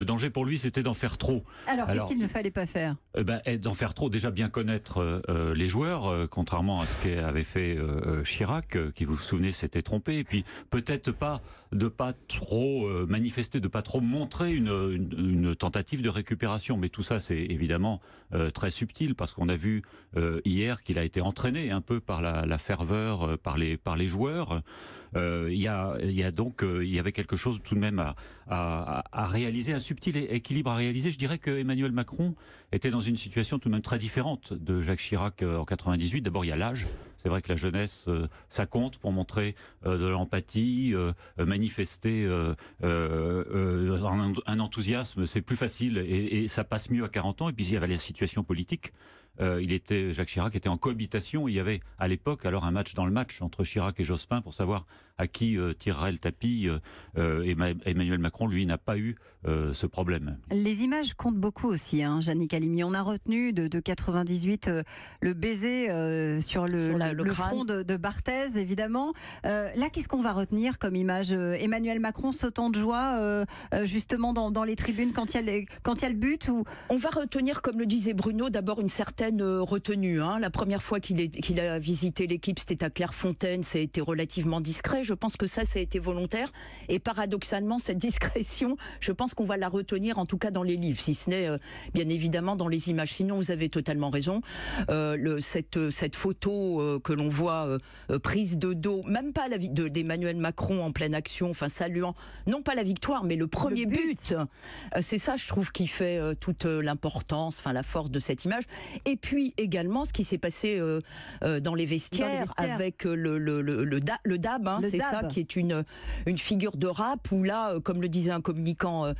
Le danger pour lui, c'était d'en faire trop. Alors, qu'est-ce qu'il ne fallait pas faire? D'en faire trop, déjà bien connaître les joueurs, contrairement à ce qu'avait fait Chirac, qui, vous vous souvenez, s'était trompé. Et puis, peut-être pas de pas trop manifester, de pas trop montrer une tentative de récupération. Mais tout ça, c'est évidemment très subtil, parce qu'on a vu hier qu'il a été entraîné un peu par la ferveur, par les joueurs. Il y avait quelque chose tout de même à réaliser, un subtil équilibre à réaliser. Je dirais que Emmanuel Macron était dans une situation tout de même très différente de Jacques Chirac en 98. D'abord, il y a l'âge. C'est vrai que la jeunesse, ça compte pour montrer de l'empathie, manifester un enthousiasme, c'est plus facile et ça passe mieux à 40 ans. Et puis il y avait la situation politique. Jacques Chirac était en cohabitation. Il y avait à l'époque alors un match dans le match entre Chirac et Jospin pour savoir à qui tirerait le tapis. Emmanuel Macron, lui, n'a pas eu ce problème. Les images comptent beaucoup aussi, hein, Jannick Halimi. On a retenu de 98 le baiser sur le front de Barthez, évidemment. Là, qu'est-ce qu'on va retenir comme image? Emmanuel Macron sautant de joie justement dans les tribunes quand il y a le but ou... On va retenir, comme le disait Bruno, d'abord une certaine retenue. Hein. La première fois qu'il a visité l'équipe, c'était à Clairefontaine, ça a été relativement discret. Je pense que ça a été volontaire. Et paradoxalement, cette discrétion, je pense qu'on va la retenir, en tout cas dans les livres, si ce n'est bien évidemment dans les images. Sinon, vous avez totalement raison. Cette photo que l'on voit prise de dos, même pas d'Emmanuel Macron en pleine action, enfin saluant, non pas la victoire, mais le premier but. C'est ça, je trouve, qui fait toute l'importance, enfin la force de cette image. Et puis également ce qui s'est passé dans les vestiaires avec le DAB, hein, c'est ça, qui est une figure de rap où là, comme le disait un communicant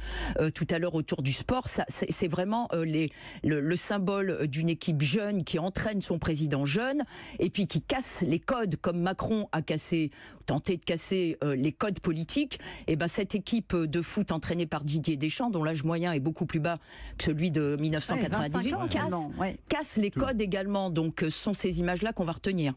tout à l'heure autour du sport, c'est vraiment le symbole d'une équipe jeune qui entraîne son président jeune et puis qui casse les codes comme Macron a tenté de casser les codes politiques. Et ben cette équipe de foot entraînée par Didier Deschamps, dont l'âge moyen est beaucoup plus bas que celui de 1998, casse les codes également. Donc ce sont ces images-là qu'on va retenir.